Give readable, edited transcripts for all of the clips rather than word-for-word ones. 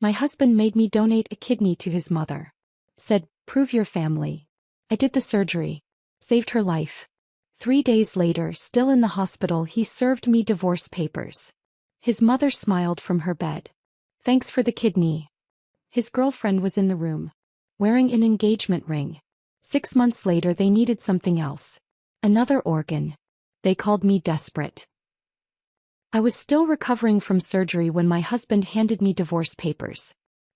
My husband made me donate a kidney to his mother. Said, prove your family. I did the surgery. Saved her life. 3 days later, still in the hospital, he served me divorce papers. His mother smiled from her bed. Thanks for the kidney. His girlfriend was in the room, wearing an engagement ring. 6 months later they needed something else. Another organ. They called me desperate. I was still recovering from surgery when my husband handed me divorce papers.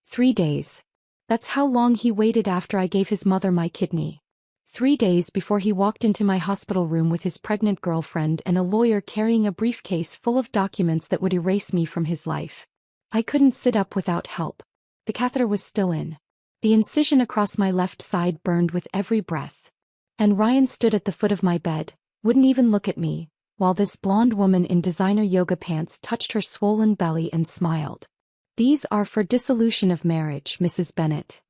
3 days. That's how long he waited after I gave his mother my kidney. 3 days before he walked into my hospital room with his pregnant girlfriend and a lawyer carrying a briefcase full of documents that would erase me from his life. I couldn't sit up without help. The catheter was still in. The incision across my left side burned with every breath. And Ryan stood at the foot of my bed, wouldn't even look at me, while this blonde woman in designer yoga pants touched her swollen belly and smiled. These are for dissolution of marriage, Mrs. Bennett.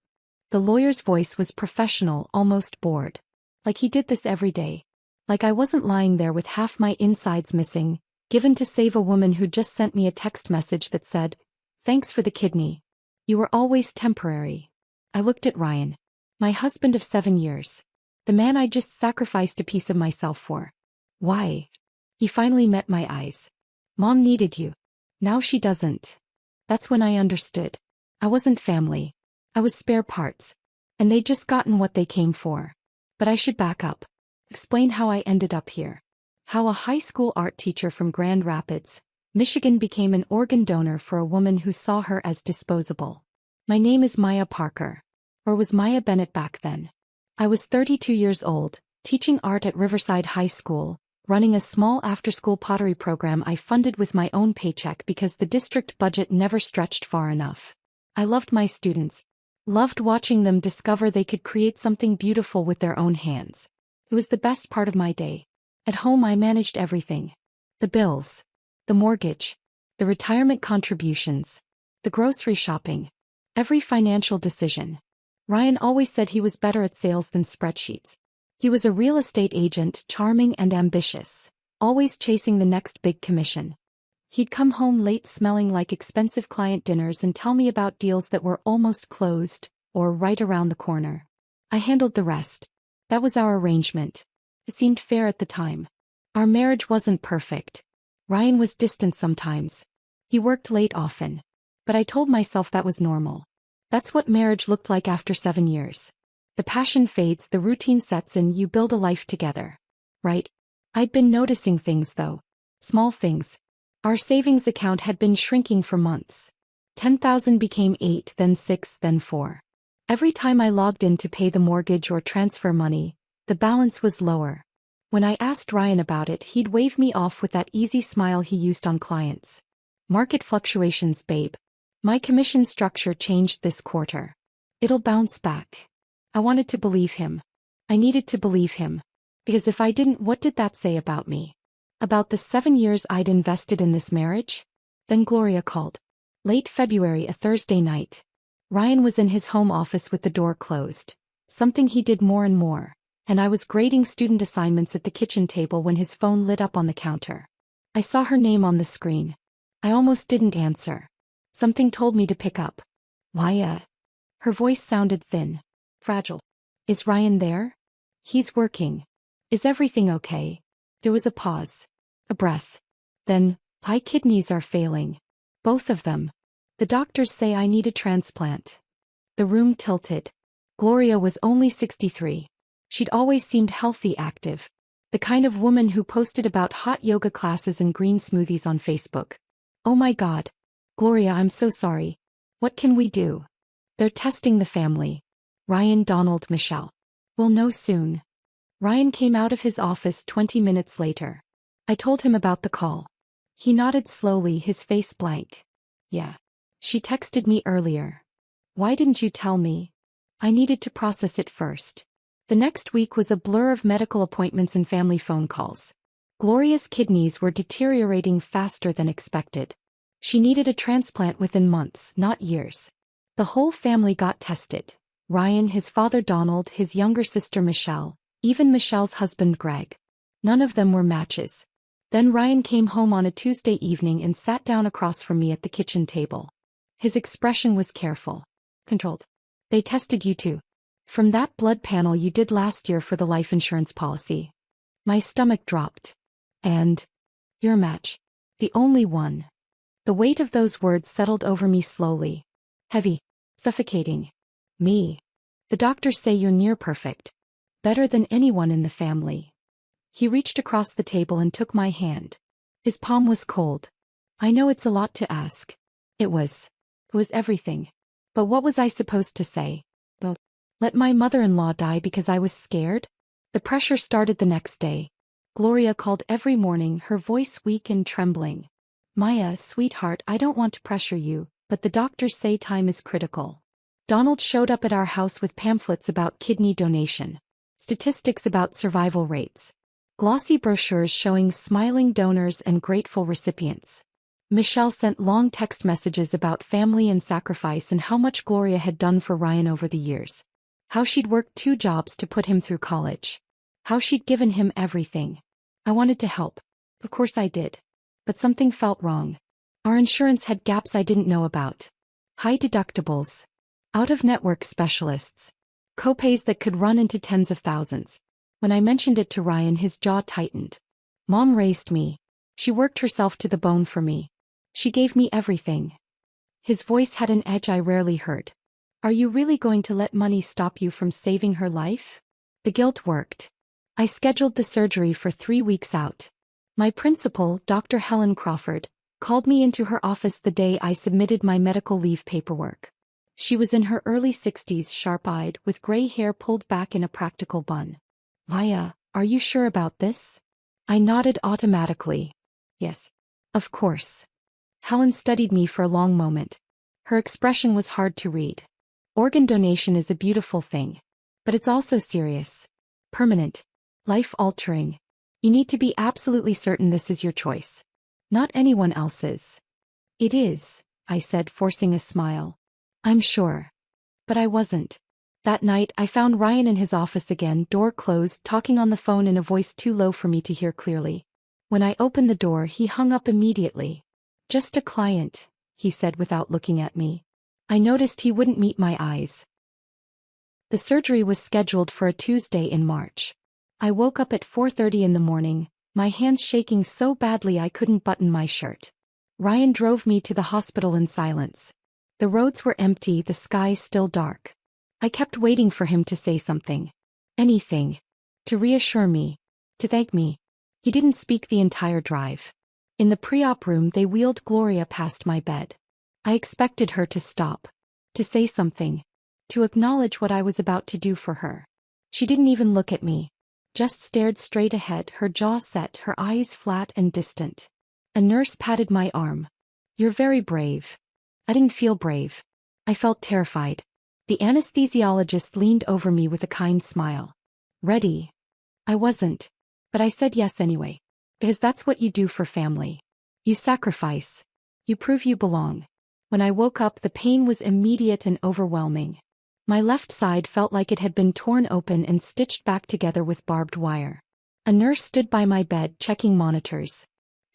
The lawyer's voice was professional, almost bored. Like he did this every day. Like I wasn't lying there with half my insides missing, given to save a woman who just sent me a text message that said, "Thanks for the kidney. You were always temporary." I looked at Ryan. My husband of 7 years. The man I just sacrificed a piece of myself for. Why? He finally met my eyes. Mom needed you. Now she doesn't. That's when I understood. I wasn't family. I was spare parts. And they'd just gotten what they came for. But I should back up. Explain how I ended up here. How a high school art teacher from Grand Rapids, Michigan became an organ donor for a woman who saw her as disposable. My name is Maya Parker. Or was Maya Bennett back then. I was 32 years old, teaching art at Riverside High School, running a small after-school pottery program I funded with my own paycheck because the district budget never stretched far enough. I loved my students. Loved watching them discover they could create something beautiful with their own hands. It was the best part of my day. At home I managed everything. The bills. The mortgage. The retirement contributions. The grocery shopping. Every financial decision. Ryan always said he was better at sales than spreadsheets. He was a real estate agent, charming and ambitious, always chasing the next big commission. He'd come home late smelling like expensive client dinners and tell me about deals that were almost closed, or right around the corner. I handled the rest. That was our arrangement. It seemed fair at the time. Our marriage wasn't perfect. Ryan was distant sometimes. He worked late often. But I told myself that was normal. That's what marriage looked like after 7 years. The passion fades, the routine sets in, you build a life together. Right? I'd been noticing things though. Small things. Our savings account had been shrinking for months. 10,000 became 8, then 6, then 4. Every time I logged in to pay the mortgage or transfer money, the balance was lower. When I asked Ryan about it, he'd wave me off with that easy smile he used on clients. Market fluctuations, babe. My commission structure changed this quarter. It'll bounce back. I wanted to believe him. I needed to believe him. Because if I didn't, what did that say about me? About the 7 years I'd invested in this marriage? Then Gloria called. Late February, a Thursday night. Ryan was in his home office with the door closed. Something he did more and more. And I was grading student assignments at the kitchen table when his phone lit up on the counter. I saw her name on the screen. I almost didn't answer. Something told me to pick up. Why, Her voice sounded thin. Fragile. Is Ryan there? He's working. Is everything okay? There was a pause. A breath. Then, my kidneys are failing. Both of them. The doctors say I need a transplant. The room tilted. Gloria was only 63. She'd always seemed healthy, active. The kind of woman who posted about hot yoga classes and green smoothies on Facebook. Oh my God. Gloria, I'm so sorry. What can we do? They're testing the family. Ryan, Donald, Michelle. We'll know soon. Ryan came out of his office 20 minutes later. I told him about the call. He nodded slowly, his face blank. Yeah. She texted me earlier. Why didn't you tell me? I needed to process it first. The next week was a blur of medical appointments and family phone calls. Gloria's kidneys were deteriorating faster than expected. She needed a transplant within months, not years. The whole family got tested. Ryan, his father Donald, his younger sister Michelle, even Michelle's husband Greg. None of them were matches. Then Ryan came home on a Tuesday evening and sat down across from me at the kitchen table. His expression was careful. Controlled. They tested you too. From that blood panel you did last year for the life insurance policy. My stomach dropped. And your match. The only one. The weight of those words settled over me slowly. Heavy. Suffocating. Me. The doctors say you're near perfect. Better than anyone in the family. He reached across the table and took my hand. His palm was cold. I know it's a lot to ask. It was everything. But what was I supposed to say? Let my mother-in-law die because I was scared? The pressure started the next day. Gloria called every morning, her voice weak and trembling. Maya, sweetheart, I don't want to pressure you, but the doctors say time is critical. Donald showed up at our house with pamphlets about kidney donation. Statistics about survival rates. Glossy brochures showing smiling donors and grateful recipients. Michelle sent long text messages about family and sacrifice and how much Gloria had done for Ryan over the years. How she'd worked 2 jobs to put him through college. How she'd given him everything. I wanted to help. Of course I did. But something felt wrong. Our insurance had gaps I didn't know about. High deductibles. Out-of-network specialists. Copays that could run into tens of thousands. When I mentioned it to Ryan, his jaw tightened. Mom raised me. She worked herself to the bone for me. She gave me everything. His voice had an edge I rarely heard. Are you really going to let money stop you from saving her life? The guilt worked. I scheduled the surgery for 3 weeks out. My principal, Dr. Helen Crawford, called me into her office the day I submitted my medical leave paperwork. She was in her early 60s, sharp-eyed, with gray hair pulled back in a practical bun. Maya, are you sure about this? I nodded automatically. Yes. Of course. Helen studied me for a long moment. Her expression was hard to read. Organ donation is a beautiful thing. But it's also serious. Permanent. Life-altering. You need to be absolutely certain this is your choice. Not anyone else's. It is, I said, forcing a smile. I'm sure. But I wasn't. That night I found Ryan in his office again, door closed, talking on the phone in a voice too low for me to hear clearly. When I opened the door he hung up immediately. Just a client, he said without looking at me. I noticed he wouldn't meet my eyes. The surgery was scheduled for a Tuesday in March. I woke up at 4:30 in the morning, my hands shaking so badly I couldn't button my shirt. Ryan drove me to the hospital in silence. The roads were empty, the sky still dark. I kept waiting for him to say something. Anything. To reassure me. To thank me. He didn't speak the entire drive. In the pre-op room they wheeled Gloria past my bed. I expected her to stop. To say something. To acknowledge what I was about to do for her. She didn't even look at me. Just stared straight ahead, her jaw set, her eyes flat and distant. A nurse patted my arm. You're very brave. I didn't feel brave. I felt terrified. The anesthesiologist leaned over me with a kind smile. Ready? I wasn't. But I said yes anyway. Because that's what you do for family. You sacrifice. You prove you belong. When I woke up the pain was immediate and overwhelming. My left side felt like it had been torn open and stitched back together with barbed wire. A nurse stood by my bed checking monitors.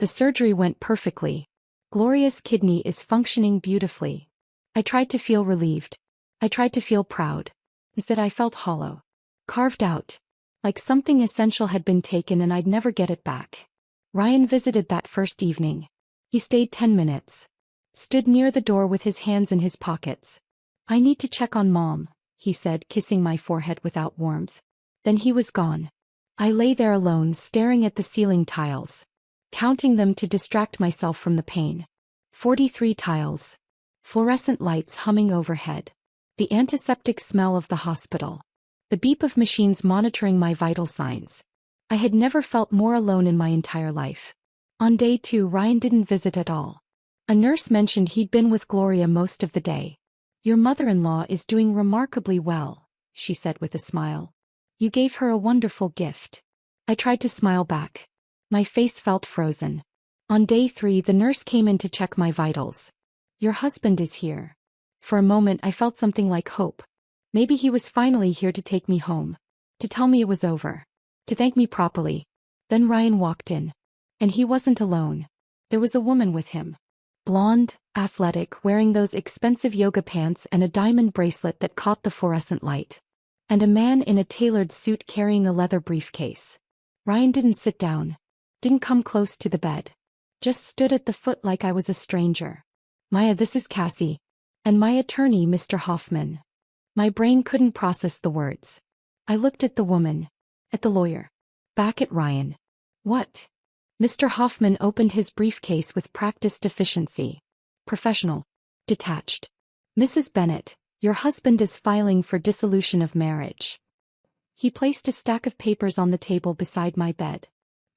The surgery went perfectly. Gloria's kidney is functioning beautifully. I tried to feel relieved. I tried to feel proud. Instead I felt hollow. Carved out. Like something essential had been taken and I'd never get it back. Ryan visited that first evening. He stayed 10 minutes. Stood near the door with his hands in his pockets. I need to check on Mom, he said, kissing my forehead without warmth. Then he was gone. I lay there alone, staring at the ceiling tiles. Counting them to distract myself from the pain. 43 tiles. Fluorescent lights humming overhead. The antiseptic smell of the hospital. The beep of machines monitoring my vital signs. I had never felt more alone in my entire life. On day 2 Ryan didn't visit at all. A nurse mentioned he'd been with Gloria most of the day. Your mother-in-law is doing remarkably well, she said with a smile. You gave her a wonderful gift. I tried to smile back. My face felt frozen. On day 3 the nurse came in to check my vitals. Your husband is here. For a moment I felt something like hope. Maybe he was finally here to take me home. To tell me it was over. To thank me properly. Then Ryan walked in. And he wasn't alone. There was a woman with him. Blonde, athletic, wearing those expensive yoga pants and a diamond bracelet that caught the fluorescent light. And a man in a tailored suit carrying a leather briefcase. Ryan didn't sit down. Didn't come close to the bed. Just stood at the foot like I was a stranger. Maya, this is Cassie. And my attorney, Mr. Hoffman. My brain couldn't process the words. I looked at the woman. At the lawyer. Back at Ryan. What? Mr. Hoffman opened his briefcase with practiced efficiency. Professional. Detached. Mrs. Bennett, your husband is filing for dissolution of marriage. He placed a stack of papers on the table beside my bed.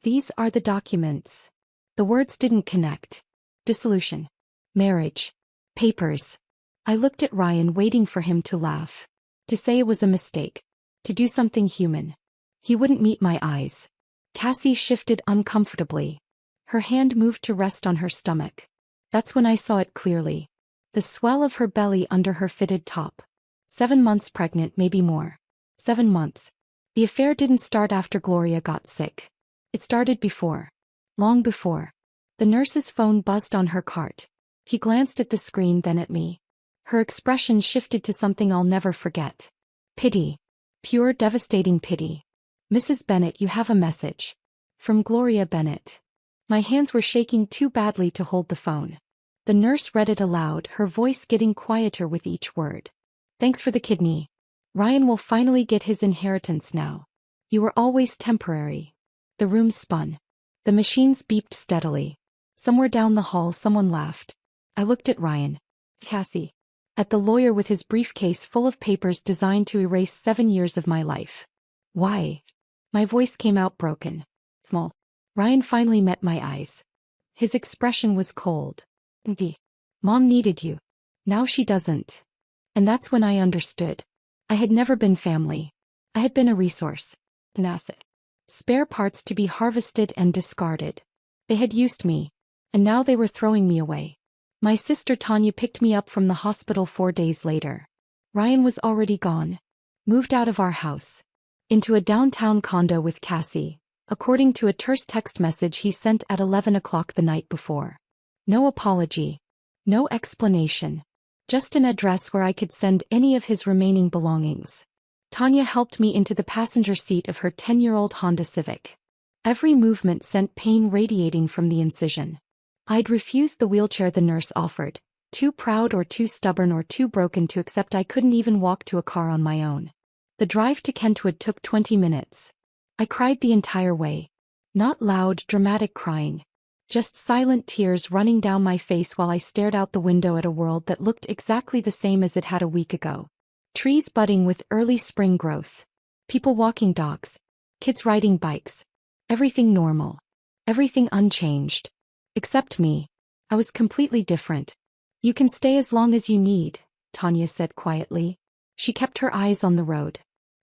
These are the documents. The words didn't connect. Dissolution. Marriage. Papers. I looked at Ryan, waiting for him to laugh. To say it was a mistake. To do something human. He wouldn't meet my eyes. Cassie shifted uncomfortably. Her hand moved to rest on her stomach. That's when I saw it clearly. The swell of her belly under her fitted top. 7 months pregnant, maybe more. 7 months. The affair didn't start after Gloria got sick. It started before. Long before. The nurse's phone buzzed on her cart. He glanced at the screen, then at me. Her expression shifted to something I'll never forget. Pity. Pure, devastating pity. Mrs. Bennett, you have a message. From Gloria Bennett. My hands were shaking too badly to hold the phone. The nurse read it aloud, her voice getting quieter with each word. Thanks for the kidney. Ryan will finally get his inheritance now. You were always temporary. The room spun. The machines beeped steadily. Somewhere down the hall someone laughed. I looked at Ryan. Cassie. At the lawyer with his briefcase full of papers designed to erase 7 years of my life. Why? My voice came out broken. Small. Ryan finally met my eyes. His expression was cold. Mom needed you. Now she doesn't. And that's when I understood. I had never been family. I had been a resource. An asset. Spare parts to be harvested and discarded. They had used me. And now they were throwing me away. My sister Tanya picked me up from the hospital 4 days later. Ryan was already gone. Moved out of our house. Into a downtown condo with Cassie, according to a terse text message he sent at 11 o'clock the night before. No apology. No explanation. Just an address where I could send any of his remaining belongings. Tanya helped me into the passenger seat of her 10-year-old Honda Civic. Every movement sent pain radiating from the incision. I'd refused the wheelchair the nurse offered, too proud or too stubborn or too broken to accept I couldn't even walk to a car on my own. The drive to Kentwood took 20 minutes. I cried the entire way. Not loud, dramatic crying. Just silent tears running down my face while I stared out the window at a world that looked exactly the same as it had a week ago. Trees budding with early spring growth. People walking dogs. Kids riding bikes. Everything normal. Everything unchanged. Except me. I was completely different. You can stay as long as you need, Tanya said quietly. She kept her eyes on the road.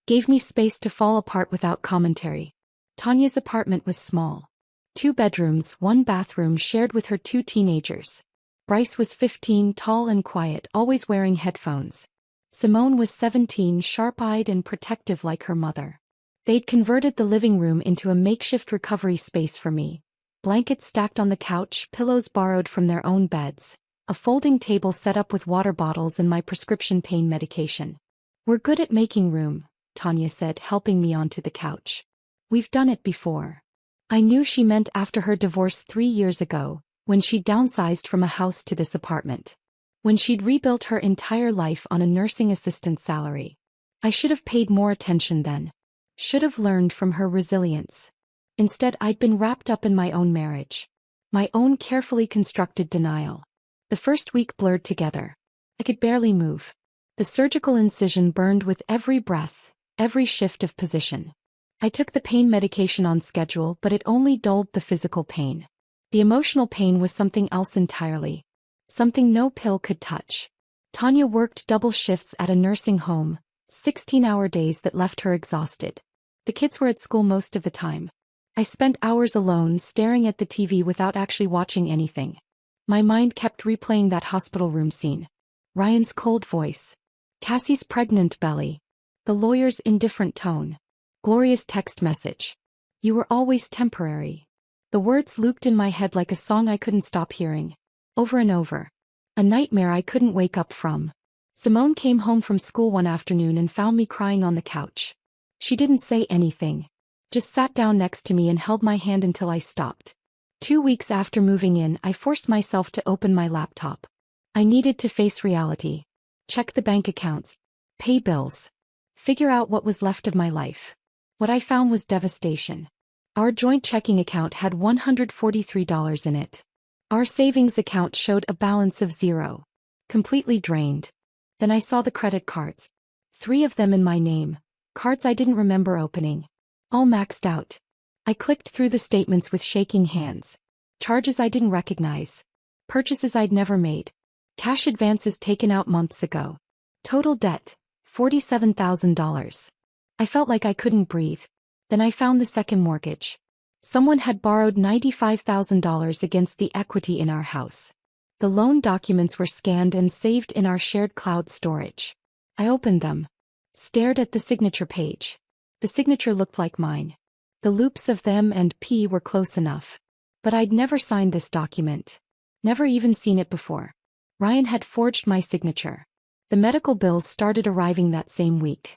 Gave me space to fall apart without commentary. Tanya's apartment was small. 2 bedrooms, 1 bathroom shared with her 2 teenagers. Bryce was 15, tall and quiet, always wearing headphones. Simone was 17, sharp-eyed and protective like her mother. They'd converted the living room into a makeshift recovery space for me. Blankets stacked on the couch, pillows borrowed from their own beds. A folding table set up with water bottles and my prescription pain medication. We're good at making room, Tanya said, helping me onto the couch. We've done it before. I knew she meant after her divorce 3 years ago, when she'd downsized from a house to this apartment. When she'd rebuilt her entire life on a nursing assistant salary. I should have paid more attention then. Should have learned from her resilience. Instead, I'd been wrapped up in my own marriage. My own carefully constructed denial. The first week blurred together. I could barely move. The surgical incision burned with every breath, every shift of position. I took the pain medication on schedule, but it only dulled the physical pain. The emotional pain was something else entirely. Something no pill could touch. Tanya worked double shifts at a nursing home, 16-hour days that left her exhausted. The kids were at school most of the time. I spent hours alone staring at the TV without actually watching anything. My mind kept replaying that hospital room scene. Ryan's cold voice. Cassie's pregnant belly. The lawyer's indifferent tone. Gloria's text message. You were always temporary. The words looped in my head like a song I couldn't stop hearing. Over and over. A nightmare I couldn't wake up from. Simone came home from school one afternoon and found me crying on the couch. She didn't say anything. Just sat down next to me and held my hand until I stopped. 2 weeks after moving in, I forced myself to open my laptop. I needed to face reality. Check the bank accounts. Pay bills. Figure out what was left of my life. What I found was devastation. Our joint checking account had $143 in it. Our savings account showed a balance of 0. Completely drained. Then I saw the credit cards. 3 of them in my name. Cards I didn't remember opening. All maxed out. I clicked through the statements with shaking hands. Charges I didn't recognize. Purchases I'd never made. Cash advances taken out months ago. Total debt, $47,000. I felt like I couldn't breathe. Then I found the second mortgage. Someone had borrowed $95,000 against the equity in our house. The loan documents were scanned and saved in our shared cloud storage. I opened them. Stared at the signature page. The signature looked like mine. The loops of them and P were close enough. But I'd never signed this document. Never even seen it before. Ryan had forged my signature. The medical bills started arriving that same week.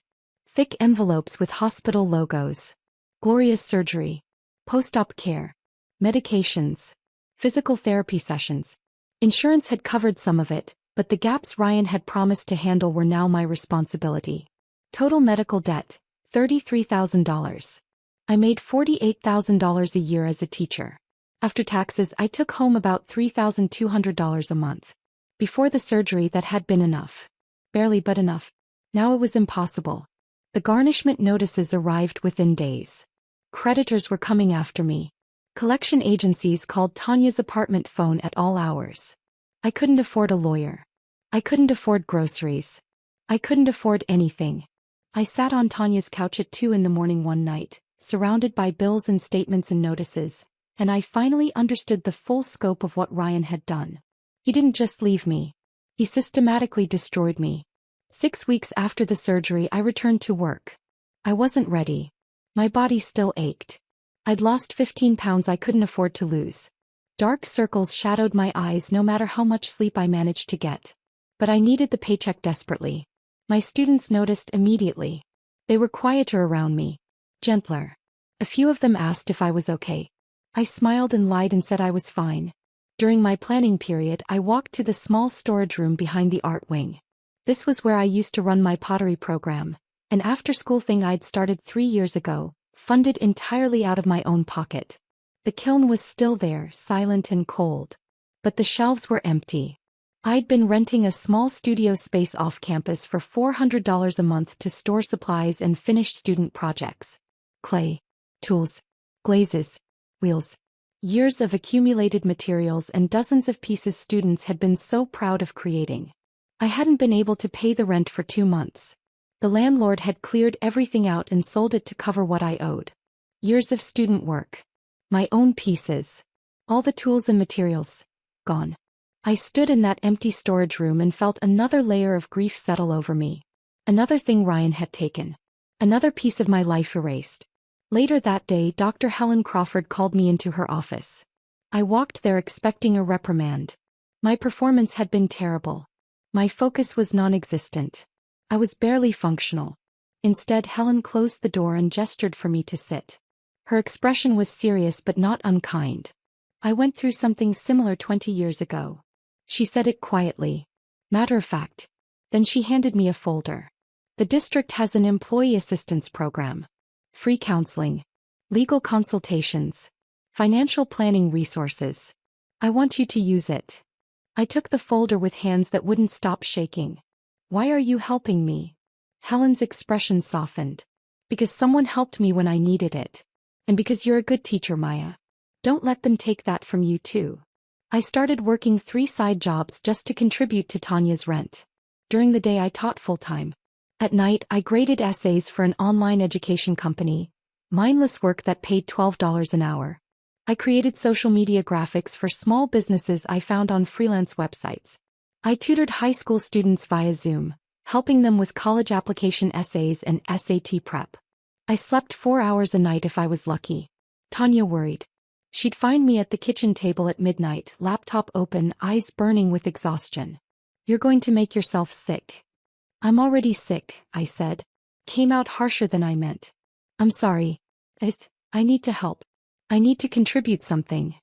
Thick envelopes with hospital logos. Gloria's surgery. Post-op care. Medications. Physical therapy sessions. Insurance had covered some of it, but the gaps Ryan had promised to handle were now my responsibility. Total medical debt, $33,000. I made $48,000 a year as a teacher. After taxes, I took home about $3,200 a month. Before the surgery, that had been enough. Barely, but enough. Now it was impossible. The garnishment notices arrived within days. Creditors were coming after me. Collection agencies called Tanya's apartment phone at all hours. I couldn't afford a lawyer. I couldn't afford groceries. I couldn't afford anything. I sat on Tanya's couch at 2 in the morning one night, surrounded by bills and statements and notices, and I finally understood the full scope of what Ryan had done. He didn't just leave me. He systematically destroyed me. 6 weeks after the surgery, I returned to work. I wasn't ready. My body still ached. I'd lost 15 pounds I couldn't afford to lose. Dark circles shadowed my eyes no matter how much sleep I managed to get. But I needed the paycheck desperately. My students noticed immediately. They were quieter around me. Gentler. A few of them asked if I was okay. I smiled and lied and said I was fine. During my planning period, I walked to the small storage room behind the art wing. This was where I used to run my pottery program, an after-school thing I'd started 3 years ago, funded entirely out of my own pocket. The kiln was still there, silent and cold. But the shelves were empty. I'd been renting a small studio space off campus for $400 a month to store supplies and finish student projects. Clay, tools, glazes, wheels. Years of accumulated materials and dozens of pieces students had been so proud of creating. I hadn't been able to pay the rent for 2 months. The landlord had cleared everything out and sold it to cover what I owed. Years of student work. My own pieces. All the tools and materials. Gone. I stood in that empty storage room and felt another layer of grief settle over me. Another thing Ryan had taken. Another piece of my life erased. Later that day, Dr. Helen Crawford called me into her office. I walked there expecting a reprimand. My performance had been terrible. My focus was non-existent. I was barely functional. Instead, Helen closed the door and gestured for me to sit. Her expression was serious but not unkind. I went through something similar 20 years ago. She said it quietly. Matter of fact. Then she handed me a folder. The district has an employee assistance program. Free counseling. Legal consultations. Financial planning resources. I want you to use it. I took the folder with hands that wouldn't stop shaking. Why are you helping me? Helen's expression softened. Because someone helped me when I needed it. And because you're a good teacher, Maya. Don't let them take that from you too. I started working 3 side jobs just to contribute to Tanya's rent. During the day I taught full-time. At night I graded essays for an online education company, mindless work that paid $12 an hour. I created social media graphics for small businesses I found on freelance websites. I tutored high school students via Zoom, helping them with college application essays and SAT prep. I slept 4 hours a night if I was lucky. Tanya worried. She'd find me at the kitchen table at midnight, laptop open, eyes burning with exhaustion. "You're going to make yourself sick." "I'm already sick," I said. Came out harsher than I meant. "I'm sorry. I need to help. I need to contribute something."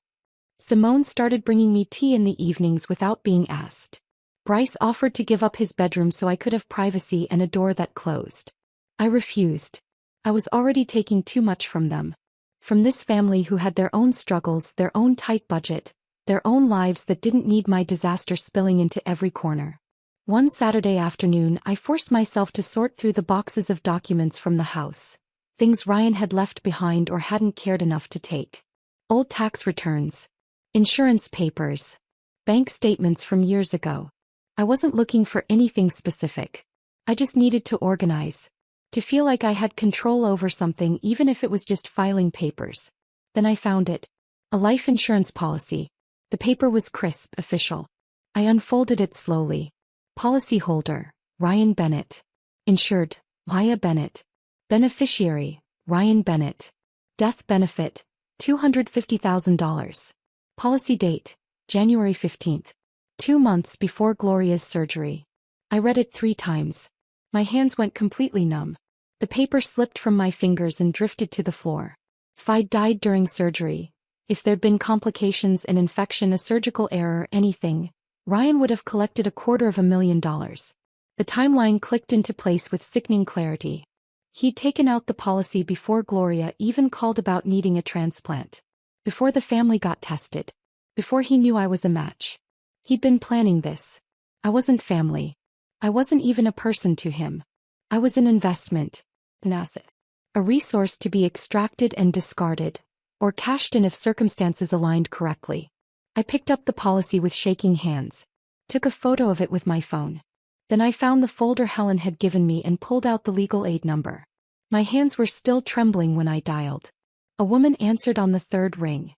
Simone started bringing me tea in the evenings without being asked. Bryce offered to give up his bedroom so I could have privacy and a door that closed. I refused. I was already taking too much from them. From this family who had their own struggles, their own tight budget, their own lives that didn't need my disaster spilling into every corner. One Saturday afternoon, I forced myself to sort through the boxes of documents from the house. Things Ryan had left behind or hadn't cared enough to take. Old tax returns. Insurance papers. Bank statements from years ago. I wasn't looking for anything specific. I just needed to organize. To feel like I had control over something even if it was just filing papers. Then I found it. A life insurance policy. The paper was crisp, official. I unfolded it slowly. Policyholder, Ryan Bennett. Insured, Maya Bennett. Beneficiary, Ryan Bennett. Death benefit, $250,000. Policy date, January 15th. 2 months before Gloria's surgery. I read it 3 times. My hands went completely numb. The paper slipped from my fingers and drifted to the floor. If I'd died during surgery, if there'd been complications, an infection, a surgical error, anything, Ryan would have collected $250,000. The timeline clicked into place with sickening clarity. He'd taken out the policy before Gloria even called about needing a transplant. Before the family got tested. Before he knew I was a match. He'd been planning this. I wasn't family. I wasn't even a person to him. I was an investment. An asset. A resource to be extracted and discarded, or cashed in if circumstances aligned correctly. I picked up the policy with shaking hands. Took a photo of it with my phone. Then I found the folder Helen had given me and pulled out the legal aid number. My hands were still trembling when I dialed. A woman answered on the 3rd ring.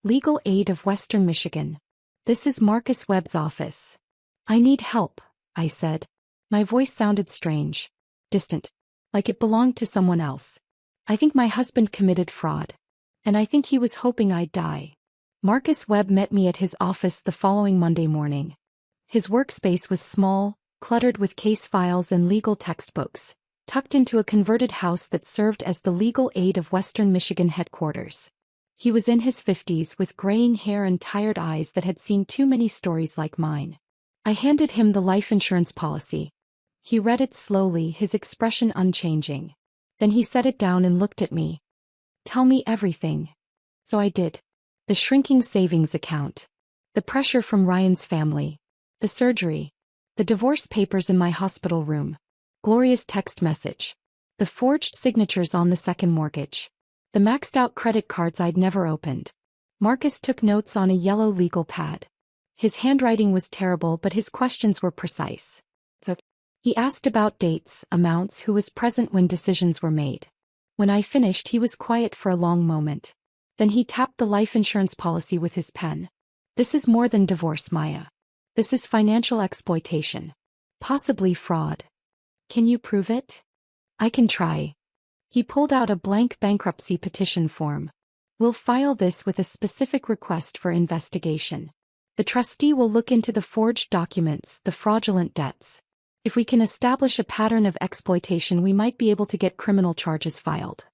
Legal Aid of Western Michigan. "This is Marcus Webb's office." "I need help," I said. My voice sounded strange. Distant. Like it belonged to someone else. "I think my husband committed fraud. And I think he was hoping I'd die." Marcus Webb met me at his office the following Monday morning. His workspace was small, cluttered with case files and legal textbooks, tucked into a converted house that served as the Legal Aid of Western Michigan headquarters. He was in his 50s with graying hair and tired eyes that had seen too many stories like mine. I handed him the life insurance policy. He read it slowly, his expression unchanging. Then he set it down and looked at me. "Tell me everything." So I did. The shrinking savings account. The pressure from Ryan's family. The surgery. The divorce papers in my hospital room. Gloria's text message. The forged signatures on the second mortgage. The maxed-out credit cards I'd never opened. Marcus took notes on a yellow legal pad. His handwriting was terrible, but his questions were precise. He asked about dates, amounts, who was present when decisions were made. When I finished, he was quiet for a long moment. Then he tapped the life insurance policy with his pen. "This is more than divorce, Maya. This is financial exploitation. Possibly fraud. Can you prove it?" "I can try." He pulled out a blank bankruptcy petition form. "We'll file this with a specific request for investigation. The trustee will look into the forged documents, the fraudulent debts. If we can establish a pattern of exploitation, we might be able to get criminal charges filed."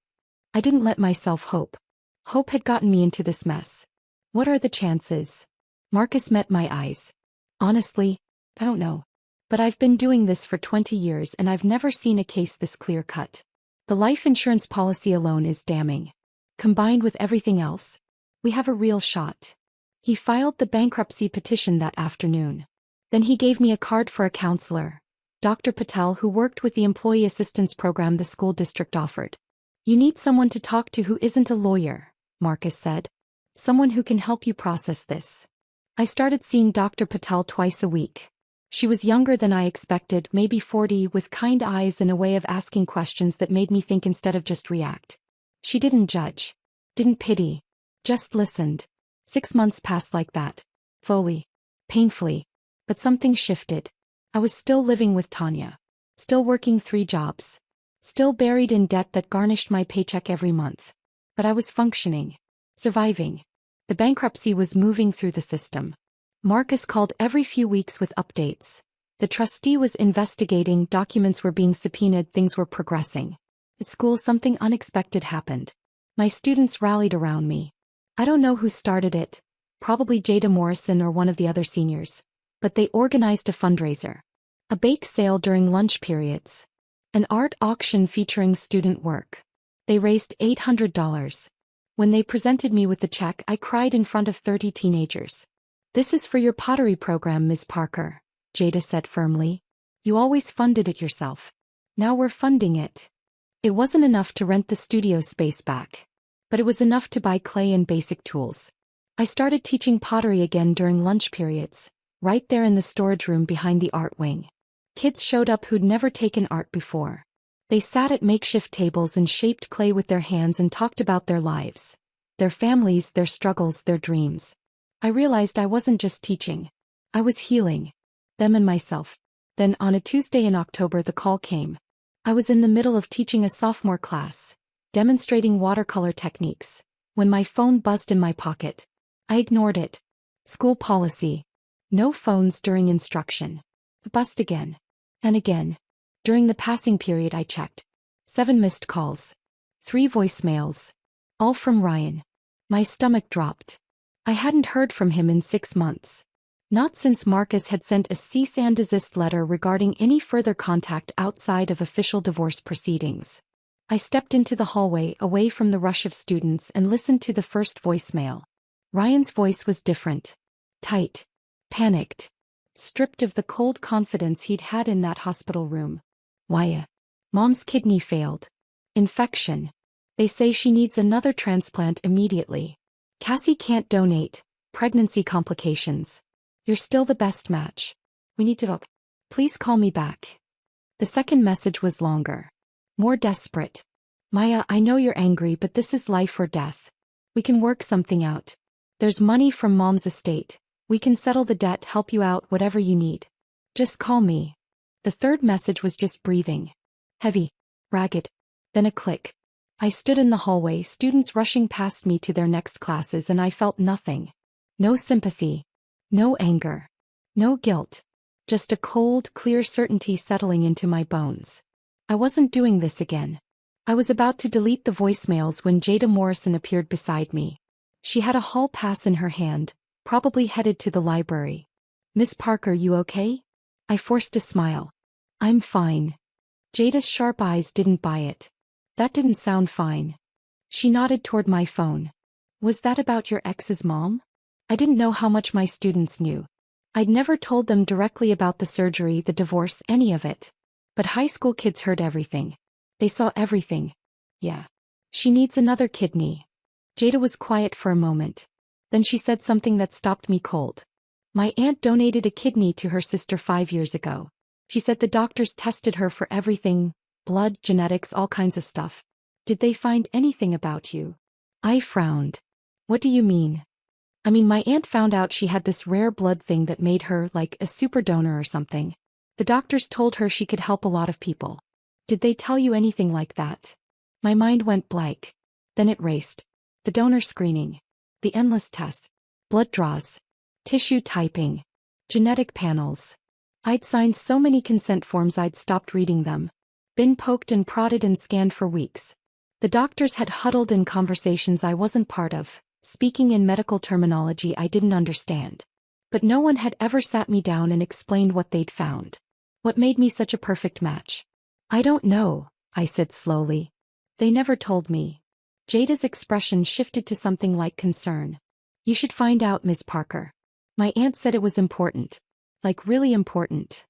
I didn't let myself hope. Hope had gotten me into this mess. "What are the chances?" Marcus met my eyes. "Honestly, I don't know. But I've been doing this for 20 years and I've never seen a case this clear-cut. The life insurance policy alone is damning. Combined with everything else, we have a real shot." He filed the bankruptcy petition that afternoon. Then he gave me a card for a counselor, Dr. Patel, who worked with the employee assistance program the school district offered. "You need someone to talk to who isn't a lawyer," Marcus said. "Someone who can help you process this." I started seeing Dr. Patel twice a week. She was younger than I expected, maybe 40, with kind eyes and a way of asking questions that made me think instead of just react. She didn't judge. Didn't pity. Just listened. 6 months passed like that. Slowly. Painfully. But something shifted. I was still living with Tanya. Still working 3 jobs. Still buried in debt that garnished my paycheck every month. But I was functioning. Surviving. The bankruptcy was moving through the system. Marcus called every few weeks with updates. The trustee was investigating, documents were being subpoenaed, things were progressing. At school, something unexpected happened. My students rallied around me. I don't know who started it, probably Jada Morrison or one of the other seniors. But they organized a fundraiser. A bake sale during lunch periods. An art auction featuring student work. They raised $800. When they presented me with the check, I cried in front of 30 teenagers. "This is for your pottery program, Ms. Parker," Jada said firmly. "You always funded it yourself. Now we're funding it." It wasn't enough to rent the studio space back. But it was enough to buy clay and basic tools. I started teaching pottery again during lunch periods, right there in the storage room behind the art wing. Kids showed up who'd never taken art before. They sat at makeshift tables and shaped clay with their hands and talked about their lives, their families, their struggles, their dreams. I realized I wasn't just teaching. I was healing them and myself. Then on a Tuesday in October the call came. I was in the middle of teaching a sophomore class, demonstrating watercolor techniques, when my phone buzzed in my pocket. I ignored it. School policy. No phones during instruction. It buzzed again. And again. During the passing period I checked. 7 missed calls. 3 voicemails. All from Ryan. My stomach dropped. I hadn't heard from him in 6 months. Not since Marcus had sent a cease and desist letter regarding any further contact outside of official divorce proceedings. I stepped into the hallway away from the rush of students and listened to the first voicemail. Ryan's voice was different. Tight. Panicked. Stripped of the cold confidence he'd had in that hospital room. "Why? Mom's kidney failed. Infection. They say she needs another transplant immediately. Cassie can't donate. Pregnancy complications. You're still the best match. We need to talk. Please call me back." The second message was longer. More desperate. "Maya, I know you're angry, but this is life or death. We can work something out. There's money from Mom's estate. We can settle the debt, help you out, whatever you need. Just call me." The third message was just breathing. Heavy. Ragged. Then a click. I stood in the hallway, students rushing past me to their next classes, and I felt nothing. No sympathy. No anger. No guilt. Just a cold, clear certainty settling into my bones. I wasn't doing this again. I was about to delete the voicemails when Jada Morrison appeared beside me. She had a hall pass in her hand, probably headed to the library. "Miss Parker, you okay?" I forced a smile. "I'm fine." Jada's sharp eyes didn't buy it. "That didn't sound fine." She nodded toward my phone. "Was that about your ex's mom?" I didn't know how much my students knew. I'd never told them directly about the surgery, the divorce, any of it. But high school kids heard everything. They saw everything. "Yeah. She needs another kidney." Jada was quiet for a moment. Then she said something that stopped me cold. "My aunt donated a kidney to her sister 5 years ago. She said the doctors tested her for everything, blood, genetics, all kinds of stuff. Did they find anything about you?" I frowned. "What do you mean?" "I mean, my aunt found out she had this rare blood thing that made her like a super donor or something. The doctors told her she could help a lot of people. Did they tell you anything like that?" My mind went blank. Then it raced. The donor screening. The endless tests. Blood draws. Tissue typing. Genetic panels. I'd signed so many consent forms I'd stopped reading them. Been poked and prodded and scanned for weeks. The doctors had huddled in conversations I wasn't part of, speaking in medical terminology I didn't understand. But no one had ever sat me down and explained what they'd found. What made me such a perfect match? "I don't know," I said slowly. "They never told me." Jada's expression shifted to something like concern. "You should find out, Miss Parker. My aunt said it was important. Like really important."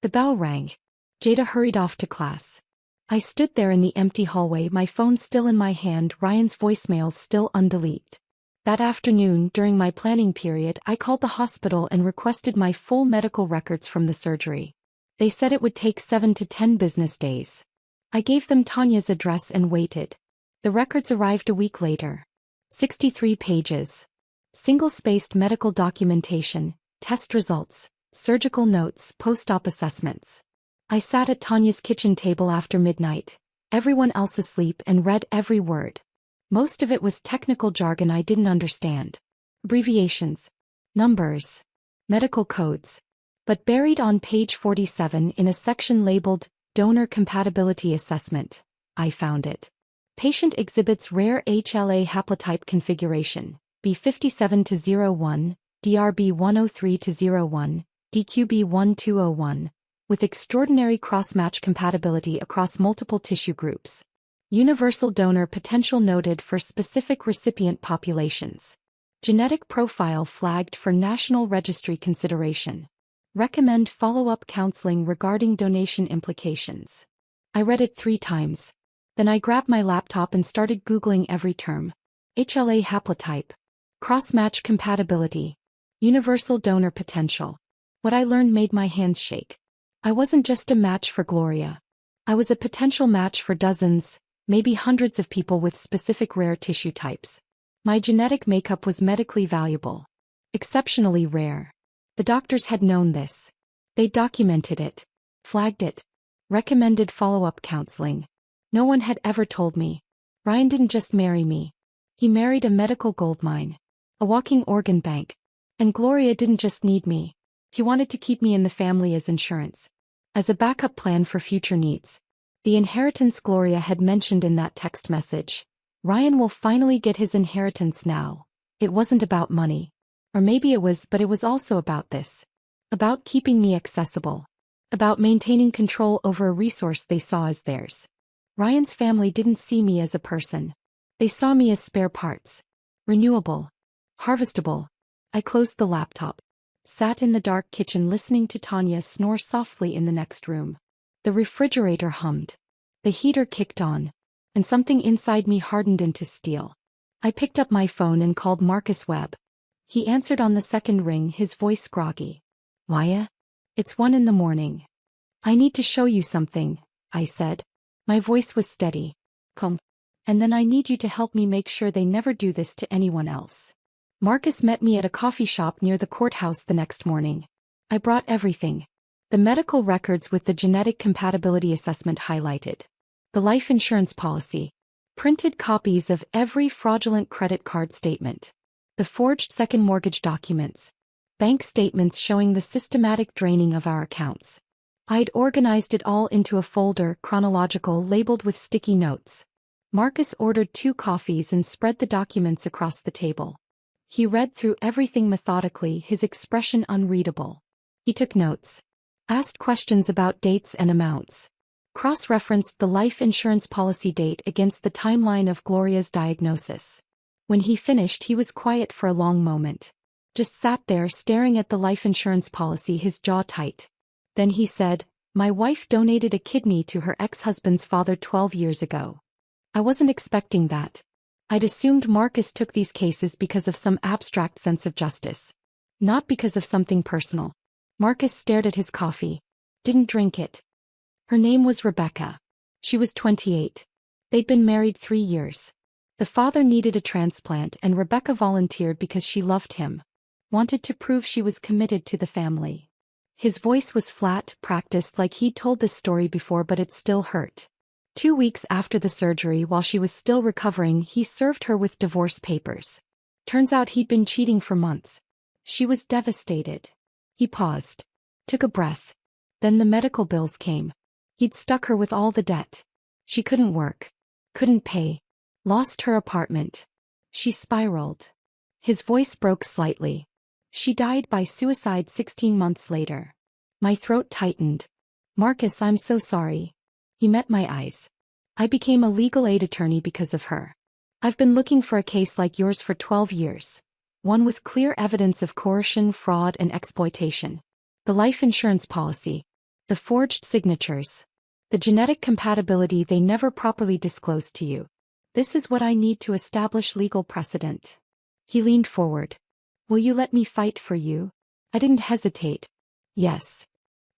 The bell rang. Jada hurried off to class. I stood there in the empty hallway, my phone still in my hand, Ryan's voicemails still undeleted. That afternoon, during my planning period, I called the hospital and requested my full medical records from the surgery. They said it would take 7 to 10 business days. I gave them Tanya's address and waited. The records arrived a week later. 63 pages. Single-spaced medical documentation, test results, surgical notes, post-op assessments. I sat at Tanya's kitchen table after midnight, everyone else asleep, and read every word. Most of it was technical jargon I didn't understand. abbreviations, numbers, medical codes. But buried on page 47 in a section labeled Donor Compatibility Assessment, I found it. Patient exhibits rare HLA haplotype configuration, B57-01, DRB103-01, DQB1201, with extraordinary cross-match compatibility across multiple tissue groups. Universal donor potential noted for specific recipient populations. Genetic profile flagged for National Registry consideration. Recommend follow-up counseling regarding donation implications. I read it 3 times. Then I grabbed my laptop and started Googling every term. HLA haplotype. Cross-match compatibility. Universal donor potential. What I learned made my hands shake. I wasn't just a match for Gloria. I was a potential match for dozens, maybe hundreds of people with specific rare tissue types. My genetic makeup was medically valuable. Exceptionally rare. The doctors had known this. They documented it. Flagged it. Recommended follow-up counseling. No one had ever told me. Ryan didn't just marry me. He married a medical goldmine. A walking organ bank. And Gloria didn't just need me. He wanted to keep me in the family as insurance. As a backup plan for future needs. The inheritance Gloria had mentioned in that text message. Ryan will finally get his inheritance now. It wasn't about money. Or maybe it was, but it was also about this. About keeping me accessible. About maintaining control over a resource they saw as theirs. Ryan's family didn't see me as a person. They saw me as spare parts. Renewable. Harvestable. I closed the laptop. Sat in the dark kitchen listening to Tanya snore softly in the next room. The refrigerator hummed. The heater kicked on. And something inside me hardened into steel. I picked up my phone and called Marcus Webb. He answered on the second ring, his voice groggy. Maya? It's 1 a.m. I need to show you something, I said. My voice was steady. Come. And then I need you to help me make sure they never do this to anyone else. Marcus met me at a coffee shop near the courthouse the next morning. I brought everything. The medical records with the genetic compatibility assessment highlighted. The life insurance policy. Printed copies of every fraudulent credit card statement. The forged second mortgage documents. Bank statements showing the systematic draining of our accounts. I'd organized it all into a folder, chronological, labeled with sticky notes. Marcus ordered 2 coffees and spread the documents across the table. He read through everything methodically, his expression unreadable. He took notes. Asked questions about dates and amounts. Cross-referenced the life insurance policy date against the timeline of Gloria's diagnosis. When he finished, he was quiet for a long moment. Just sat there staring at the life insurance policy, his jaw tight. Then he said, "My wife donated a kidney to her ex-husband's father 12 years ago." I wasn't expecting that. I'd assumed Marcus took these cases because of some abstract sense of justice. Not because of something personal. Marcus stared at his coffee. Didn't drink it. Her name was Rebecca. She was 28. They'd been married 3 years. The father needed a transplant and Rebecca volunteered because she loved him. Wanted to prove she was committed to the family. His voice was flat, practiced like he'd told this story before, but it still hurt. 2 weeks after the surgery, while she was still recovering, he served her with divorce papers. Turns out he'd been cheating for months. She was devastated. He paused. Took a breath. Then the medical bills came. He'd stuck her with all the debt. She couldn't work. Couldn't pay. Lost her apartment. She spiraled. His voice broke slightly. She died by suicide 16 months later. My throat tightened. Marcus, I'm so sorry. He met my eyes. I became a legal aid attorney because of her. I've been looking for a case like yours for 12 years. One with clear evidence of coercion, fraud, and exploitation. The life insurance policy. The forged signatures. The genetic compatibility they never properly disclosed to you. This is what I need to establish legal precedent. He leaned forward. Will you let me fight for you? I didn't hesitate. Yes.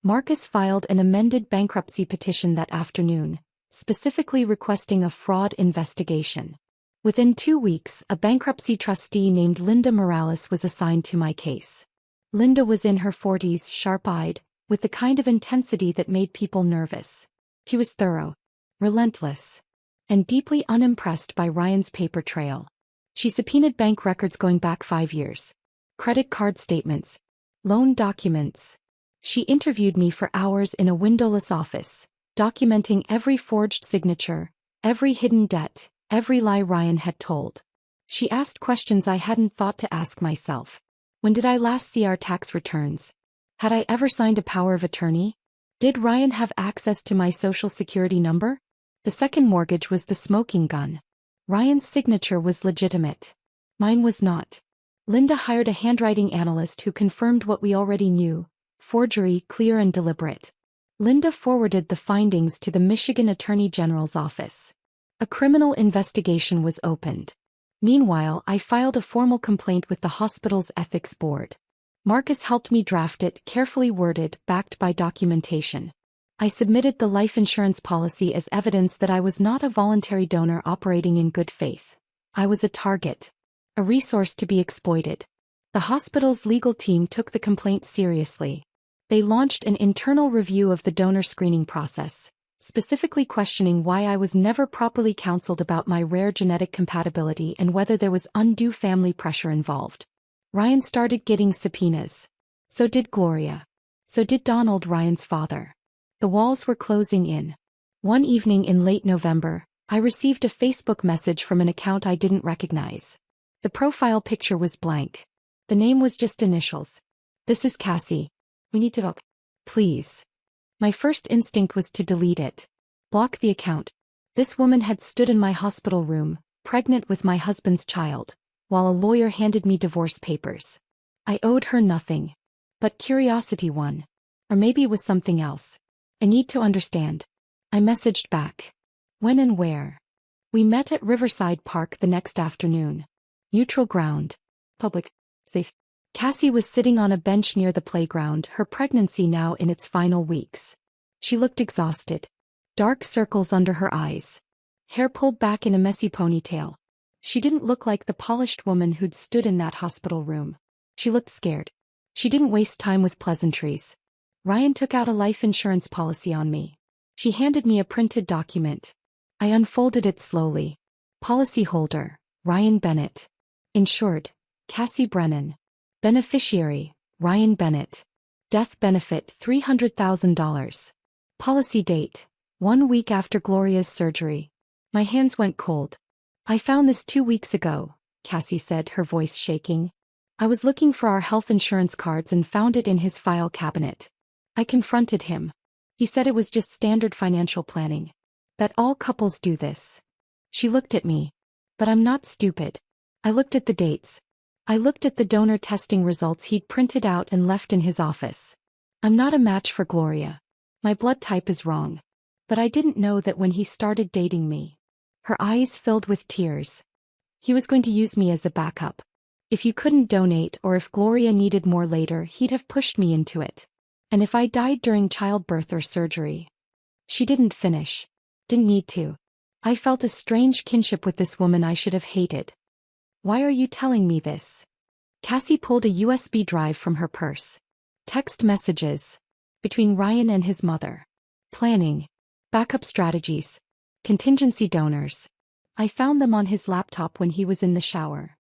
Marcus filed an amended bankruptcy petition that afternoon, specifically requesting a fraud investigation. Within 2 weeks, a bankruptcy trustee named Linda Morales was assigned to my case. Linda was in her 40s, sharp-eyed, with the kind of intensity that made people nervous. She was thorough, relentless, and deeply unimpressed by Ryan's paper trail. She subpoenaed bank records going back 5 years. Credit card statements. Loan documents. She interviewed me for hours in a windowless office, documenting every forged signature, every hidden debt, every lie Ryan had told. She asked questions I hadn't thought to ask myself. When did I last see our tax returns? Had I ever signed a power of attorney? Did Ryan have access to my social security number? The second mortgage was the smoking gun. Ryan's signature was legitimate. Mine was not. Linda hired a handwriting analyst who confirmed what we already knew: forgery, clear and deliberate. Linda forwarded the findings to the Michigan Attorney General's office. A criminal investigation was opened. Meanwhile, I filed a formal complaint with the hospital's ethics board. Marcus helped me draft it, carefully worded, backed by documentation. I submitted the life insurance policy as evidence that I was not a voluntary donor operating in good faith. I was a target. A resource to be exploited. The hospital's legal team took the complaint seriously. They launched an internal review of the donor screening process, specifically questioning why I was never properly counseled about my rare genetic compatibility and whether there was undue family pressure involved. Ryan started getting subpoenas. So did Gloria. So did Donald, Ryan's father. The walls were closing in. One evening in late November, I received a Facebook message from an account I didn't recognize. The profile picture was blank. The name was just initials. "This is Cassie. We need to talk. Please." My first instinct was to delete it. Block the account. This woman had stood in my hospital room, pregnant with my husband's child, while a lawyer handed me divorce papers. I owed her nothing. But curiosity won. Or maybe it was something else. I need to understand. I messaged back. When and where? We met at Riverside Park the next afternoon. Neutral ground. Public. Safe. Cassie was sitting on a bench near the playground, her pregnancy now in its final weeks. She looked exhausted. Dark circles under her eyes. Hair pulled back in a messy ponytail. She didn't look like the polished woman who'd stood in that hospital room. She looked scared. She didn't waste time with pleasantries. Ryan took out a life insurance policy on me. She handed me a printed document. I unfolded it slowly. Policyholder, Ryan Bennett. Insured, Cassie Brennan. Beneficiary, Ryan Bennett. Death benefit $300,000. Policy date, 1 week after Gloria's surgery. My hands went cold. I found this 2 weeks ago, Cassie said, her voice shaking. I was looking for our health insurance cards and found it in his file cabinet. I confronted him. He said it was just standard financial planning. That all couples do this. She looked at me. But I'm not stupid. I looked at the dates. I looked at the donor testing results he'd printed out and left in his office. I'm not a match for Gloria. My blood type is wrong. But I didn't know that when he started dating me. Her eyes filled with tears. He was going to use me as a backup. If you couldn't donate or if Gloria needed more later, he'd have pushed me into it. And if I died during childbirth or surgery. She didn't finish. Didn't need to. I felt a strange kinship with this woman I should have hated. Why are you telling me this? Cassie pulled a USB drive from her purse. Text messages. Between Ryan and his mother. Planning. Backup strategies. Contingency donors. I found them on his laptop when he was in the shower.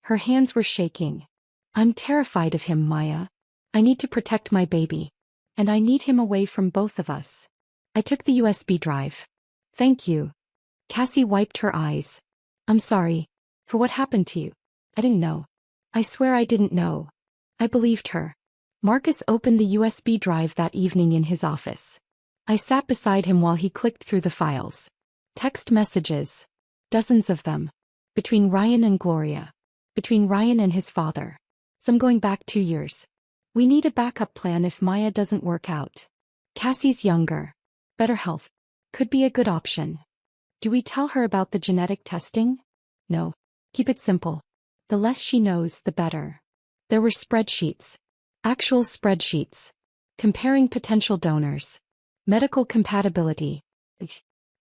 Her hands were shaking. I'm terrified of him, Maya. I need to protect my baby. And I need him away from both of us. I took the USB drive. Thank you. Cassie wiped her eyes. I'm sorry. For what happened to you. I didn't know. I swear I didn't know. I believed her. Marcus opened the USB drive that evening in his office. I sat beside him while he clicked through the files. Text messages. Dozens of them. Between Ryan and Gloria. Between Ryan and his father. Some going back 2 years. We need a backup plan if Maya doesn't work out. Cassie's younger. Better health. Could be a good option. Do we tell her about the genetic testing? No. Keep it simple. The less she knows, the better. There were spreadsheets. Actual spreadsheets. Comparing potential donors. Medical compatibility.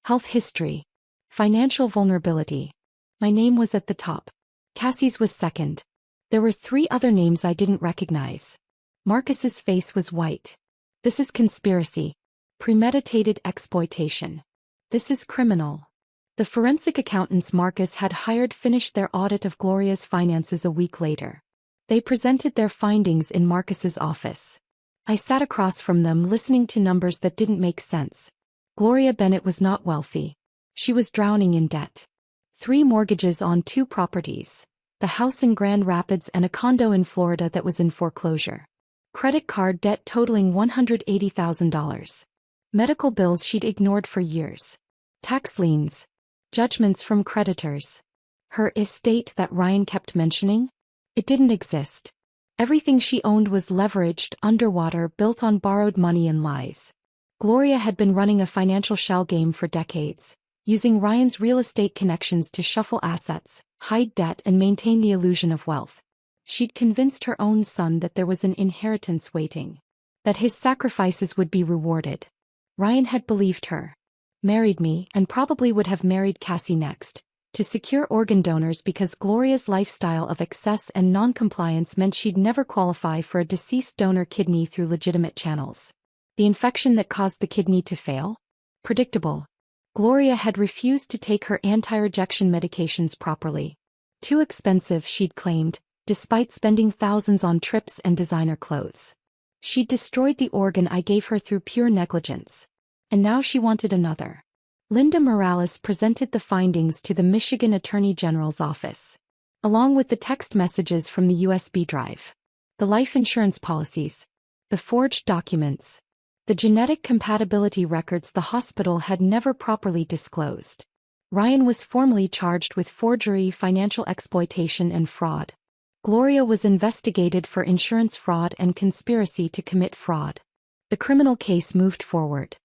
Health history. Financial vulnerability. My name was at the top. Cassie's was second. There were 3 other names I didn't recognize. Marcus's face was white. This is conspiracy. Premeditated exploitation. This is criminal. The forensic accountants Marcus had hired finished their audit of Gloria's finances a week later. They presented their findings in Marcus's office. I sat across from them listening to numbers that didn't make sense. Gloria Bennett was not wealthy. She was drowning in debt. 3 mortgages on 2 properties, the house in Grand Rapids and a condo in Florida that was in foreclosure. Credit card debt totaling $180,000. Medical bills she'd ignored for years. Tax liens. Judgments from creditors. Her estate that Ryan kept mentioning? It didn't exist. Everything she owned was leveraged, underwater, built on borrowed money and lies. Gloria had been running a financial shell game for decades, using Ryan's real estate connections to shuffle assets, hide debt and maintain the illusion of wealth. She'd convinced her own son that there was an inheritance waiting, that his sacrifices would be rewarded. Ryan had believed her. Married me, and probably would have married Cassie next, to secure organ donors because Gloria's lifestyle of excess and non-compliance meant she'd never qualify for a deceased donor kidney through legitimate channels. The infection that caused the kidney to fail? Predictable. Gloria had refused to take her anti-rejection medications properly. Too expensive, she'd claimed, despite spending thousands on trips and designer clothes. She'd destroyed the organ I gave her through pure negligence. And now she wanted another. Linda Morales presented the findings to the Michigan Attorney General's office, along with the text messages from the USB drive, the life insurance policies, the forged documents, the genetic compatibility records the hospital had never properly disclosed. Ryan was formally charged with forgery, financial exploitation, and fraud. Gloria was investigated for insurance fraud and conspiracy to commit fraud. The criminal case moved forward.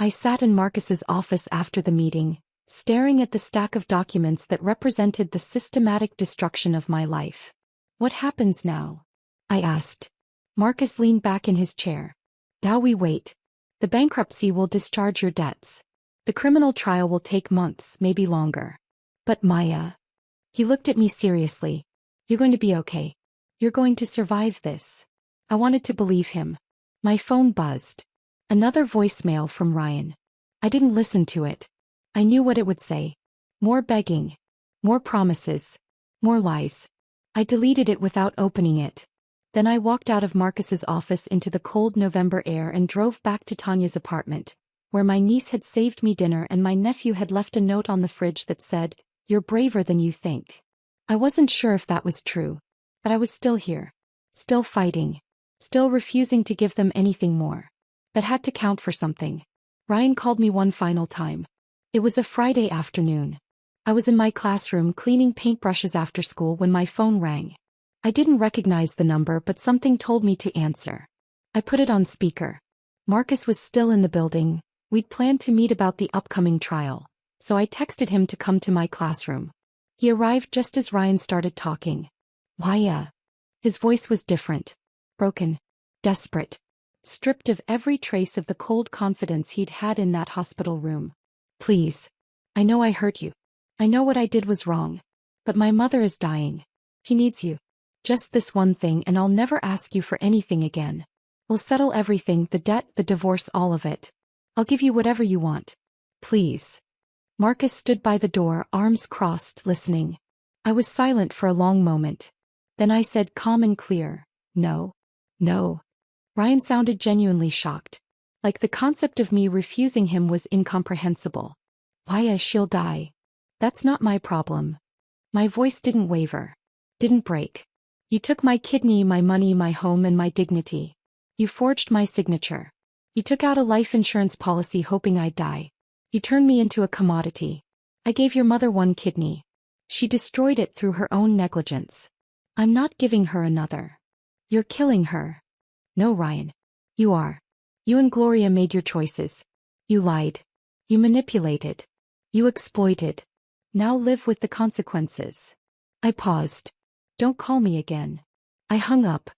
I sat in Marcus's office after the meeting, staring at the stack of documents that represented the systematic destruction of my life. What happens now? I asked. Marcus leaned back in his chair. Now we wait. The bankruptcy will discharge your debts. The criminal trial will take months, maybe longer. But Maya. He looked at me seriously. You're going to be okay. You're going to survive this. I wanted to believe him. My phone buzzed. Another voicemail from Ryan. I didn't listen to it. I knew what it would say. More begging. More promises. More lies. I deleted it without opening it. Then I walked out of Marcus's office into the cold November air and drove back to Tanya's apartment, where my niece had saved me dinner and my nephew had left a note on the fridge that said, "You're braver than you think." I wasn't sure if that was true, but I was still here. Still fighting. Still refusing to give them anything more. That had to count for something. Ryan called me one final time. It was a Friday afternoon. I was in my classroom cleaning paintbrushes after school when my phone rang. I didn't recognize the number, but something told me to answer. I put it on speaker. Marcus was still in the building. We'd planned to meet about the upcoming trial, so I texted him to come to my classroom. He arrived just as Ryan started talking. Why? His voice was different. Broken. Desperate. Stripped of every trace of the cold confidence he'd had in that hospital room. Please. I know I hurt you. I know what I did was wrong. But my mother is dying. She needs you. Just this one thing and I'll never ask you for anything again. We'll settle everything, the debt, the divorce, all of it. I'll give you whatever you want. Please. Marcus stood by the door, arms crossed, listening. I was silent for a long moment. Then I said calm and clear, no. No. Ryan sounded genuinely shocked. Like the concept of me refusing him was incomprehensible. Why, she'll die. That's not my problem. My voice didn't waver. Didn't break. You took my kidney, my money, my home, and my dignity. You forged my signature. You took out a life insurance policy hoping I'd die. You turned me into a commodity. I gave your mother 1 kidney. She destroyed it through her own negligence. I'm not giving her another. You're killing her. No, Ryan. You are. You and Gloria made your choices. You lied. You manipulated. You exploited. Now live with the consequences. I paused. Don't call me again. I hung up.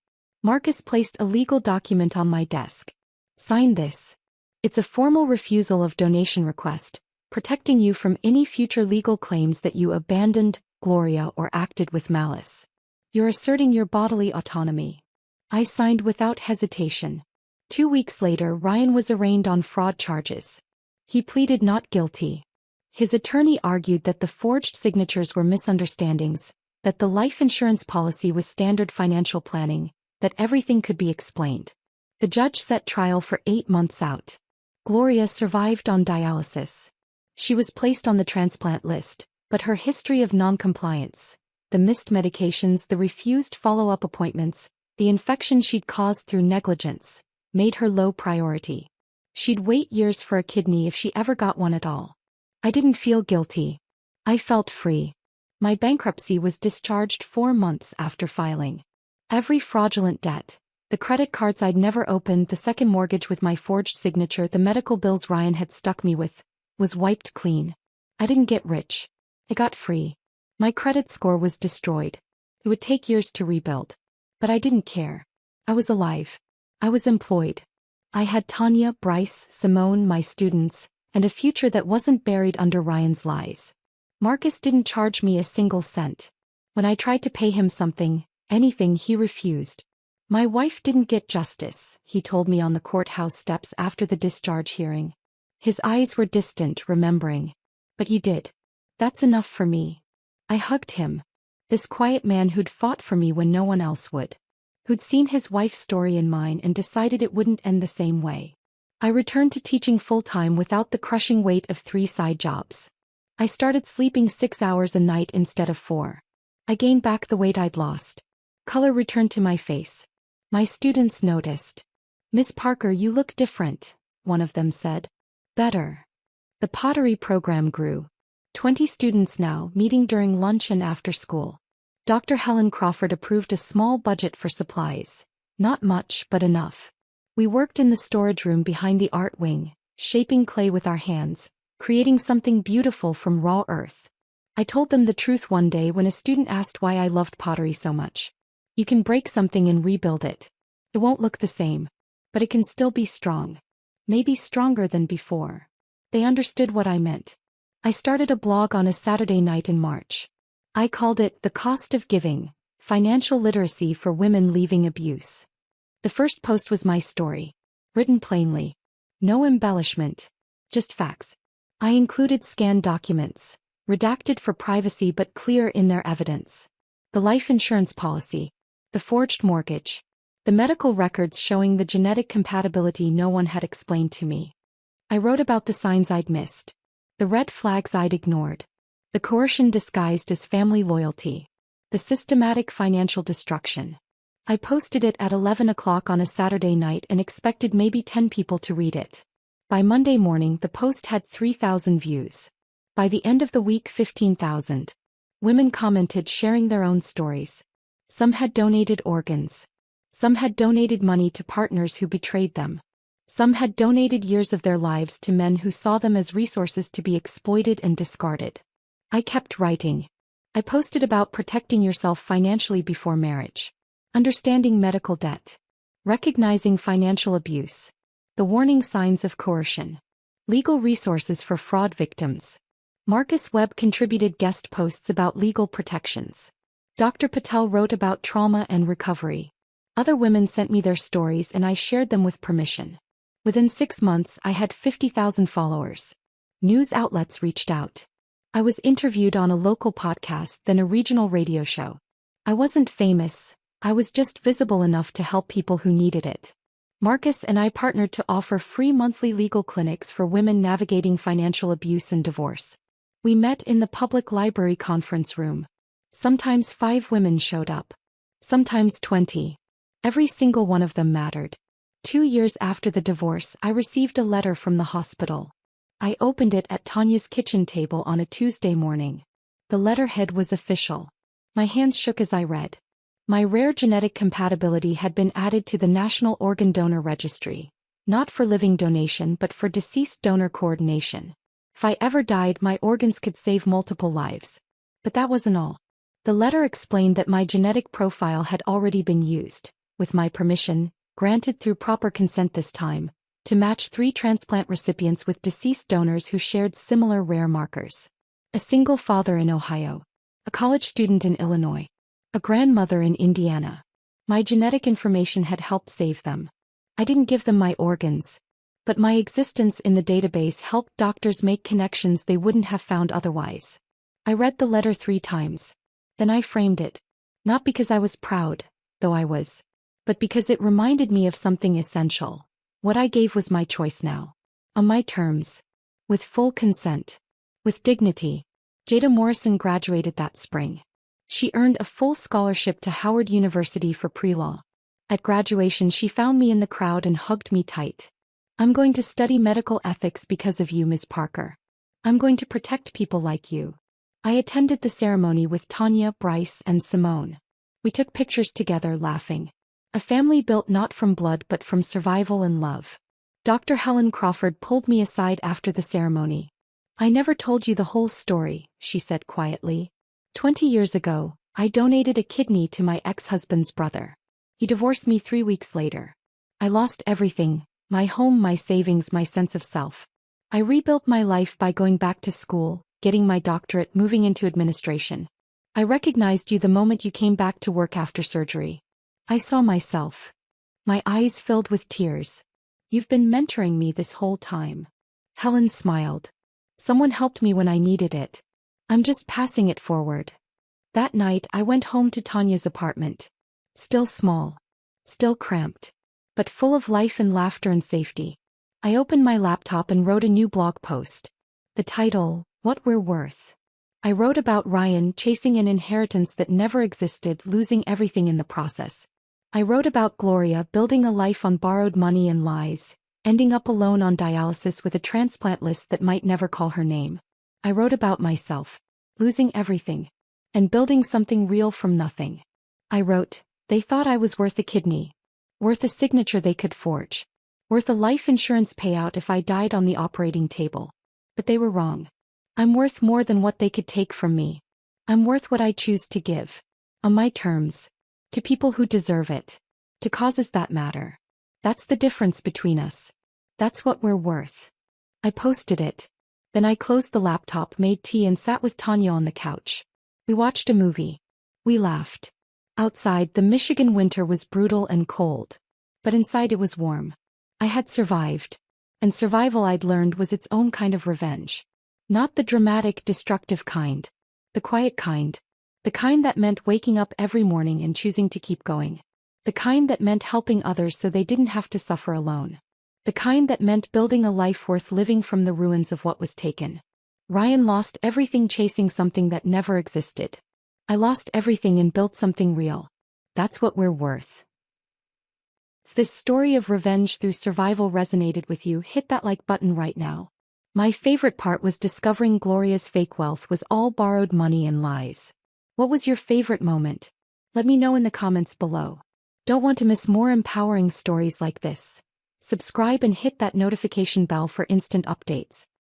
Marcus placed a legal document on my desk. Sign this. It's a formal refusal of donation request, protecting you from any future legal claims that you abandoned Gloria or acted with malice. You're asserting your bodily autonomy. I signed without hesitation. 2 weeks later, Ryan was arraigned on fraud charges. He pleaded not guilty. His attorney argued that the forged signatures were misunderstandings, that the life insurance policy was standard financial planning, that everything could be explained. The judge set trial for 8 months out. Gloria survived on dialysis. She was placed on the transplant list, but her history of non-compliance, the missed medications, the refused follow-up appointments, the infection she'd caused through negligence, made her low priority. She'd wait years for a kidney if she ever got one at all. I didn't feel guilty. I felt free. My bankruptcy was discharged 4 months after filing. Every fraudulent debt, the credit cards I'd never opened, the second mortgage with my forged signature, the medical bills Ryan had stuck me with, was wiped clean. I didn't get rich. I got free. My credit score was destroyed. It would take years to rebuild. But I didn't care. I was alive. I was employed. I had Tanya, Bryce, Simone, my students, and a future that wasn't buried under Ryan's lies. Marcus didn't charge me a single cent. When I tried to pay him something, anything, he refused. My wife didn't get justice, he told me on the courthouse steps after the discharge hearing. His eyes were distant, remembering. But you did. That's enough for me. I hugged him. This quiet man who'd fought for me when no one else would. Who'd seen his wife's story and mine and decided it wouldn't end the same way. I returned to teaching full-time without the crushing weight of 3 side jobs. I started sleeping 6 hours a night instead of 4. I gained back the weight I'd lost. Color returned to my face. My students noticed. "Miss Parker, you look different," one of them said. "Better." The pottery program grew. 20 students now, meeting during lunch and after school. Dr. Helen Crawford approved a small budget for supplies. Not much, but enough. We worked in the storage room behind the art wing, shaping clay with our hands, creating something beautiful from raw earth. I told them the truth one day when a student asked why I loved pottery so much. You can break something and rebuild it. It won't look the same, but it can still be strong. Maybe stronger than before. They understood what I meant. I started a blog on a Saturday night in March. I called it The Cost of Giving, Financial Literacy for Women Leaving Abuse. The first post was my story, written plainly. No embellishment, just facts. I included scanned documents, redacted for privacy but clear in their evidence. The life insurance policy, the forged mortgage, the medical records showing the genetic compatibility no one had explained to me. I wrote about the signs I'd missed, the red flags I'd ignored, the coercion disguised as family loyalty, the systematic financial destruction. I posted it at 11 o'clock on a Saturday night and expected maybe 10 people to read it. By Monday morning, the post had 3,000 views. By the end of the week, 15,000. Women commented, sharing their own stories. Some had donated organs. Some had donated money to partners who betrayed them. Some had donated years of their lives to men who saw them as resources to be exploited and discarded. I kept writing. I posted about protecting yourself financially before marriage. Understanding medical debt. Recognizing financial abuse. The warning signs of coercion. Legal resources for fraud victims. Marcus Webb contributed guest posts about legal protections. Dr. Patel wrote about trauma and recovery. Other women sent me their stories and I shared them with permission. Within 6 months, I had 50,000 followers. News outlets reached out. I was interviewed on a local podcast, then a regional radio show. I wasn't famous, I was just visible enough to help people who needed it. Marcus and I partnered to offer free monthly legal clinics for women navigating financial abuse and divorce. We met in the public library conference room. Sometimes 5 women showed up. Sometimes 20. Every single one of them mattered. 2 years after the divorce, I received a letter from the hospital. I opened it at Tanya's kitchen table on a Tuesday morning. The letterhead was official. My hands shook as I read. My rare genetic compatibility had been added to the National Organ Donor Registry, not for living donation but for deceased donor coordination. If I ever died, my organs could save multiple lives. But that wasn't all. The letter explained that my genetic profile had already been used, with my permission, granted through proper consent this time, to match 3 transplant recipients with deceased donors who shared similar rare markers. A single father in Ohio. A college student in Illinois. A grandmother in Indiana. My genetic information had helped save them. I didn't give them my organs. But my existence in the database helped doctors make connections they wouldn't have found otherwise. I read the letter 3 times. Then I framed it. Not because I was proud, though I was, but because it reminded me of something essential. What I gave was my choice now. On my terms. With full consent. With dignity. Jada Morrison graduated that spring. She earned a full scholarship to Howard University for pre-law. At graduation she found me in the crowd and hugged me tight. I'm going to study medical ethics because of you, Ms. Parker. I'm going to protect people like you. I attended the ceremony with Tanya, Bryce, and Simone. We took pictures together, laughing. A family built not from blood but from survival and love. Dr. Helen Crawford pulled me aside after the ceremony. I never told you the whole story, she said quietly. 20 years ago, I donated a kidney to my ex-husband's brother. He divorced me 3 weeks later. I lost everything, my home, my savings, my sense of self. I rebuilt my life by going back to school, getting my doctorate, moving into administration. I recognized you the moment you came back to work after surgery. I saw myself. My eyes filled with tears. You've been mentoring me this whole time. Helen smiled. Someone helped me when I needed it. I'm just passing it forward. That night I went home to Tanya's apartment. Still small. Still cramped. But full of life and laughter and safety. I opened my laptop and wrote a new blog post. The title, What We're Worth. I wrote about Ryan chasing an inheritance that never existed, losing everything in the process. I wrote about Gloria building a life on borrowed money and lies, ending up alone on dialysis with a transplant list that might never call her name. I wrote about myself, losing everything, and building something real from nothing. I wrote, they thought I was worth a kidney, worth a signature they could forge, worth a life insurance payout if I died on the operating table. But they were wrong. I'm worth more than what they could take from me. I'm worth what I choose to give. On my terms. To people who deserve it. To causes that matter. That's the difference between us. That's what we're worth. I posted it. Then I closed the laptop, made tea and sat with Tanya on the couch. We watched a movie. We laughed. Outside, the Michigan winter was brutal and cold. But inside it was warm. I had survived. And survival, I'd learned, was its own kind of revenge. Not the dramatic, destructive kind. The quiet kind. The kind that meant waking up every morning and choosing to keep going. The kind that meant helping others so they didn't have to suffer alone. The kind that meant building a life worth living from the ruins of what was taken. Ryan lost everything chasing something that never existed. I lost everything and built something real. That's what we're worth. If this story of revenge through survival resonated with you, hit that like button right now. My favorite part was discovering Gloria's fake wealth was all borrowed money and lies. What was your favorite moment? Let me know in the comments below. Don't want to miss more empowering stories like this? Subscribe and hit that notification bell for instant updates.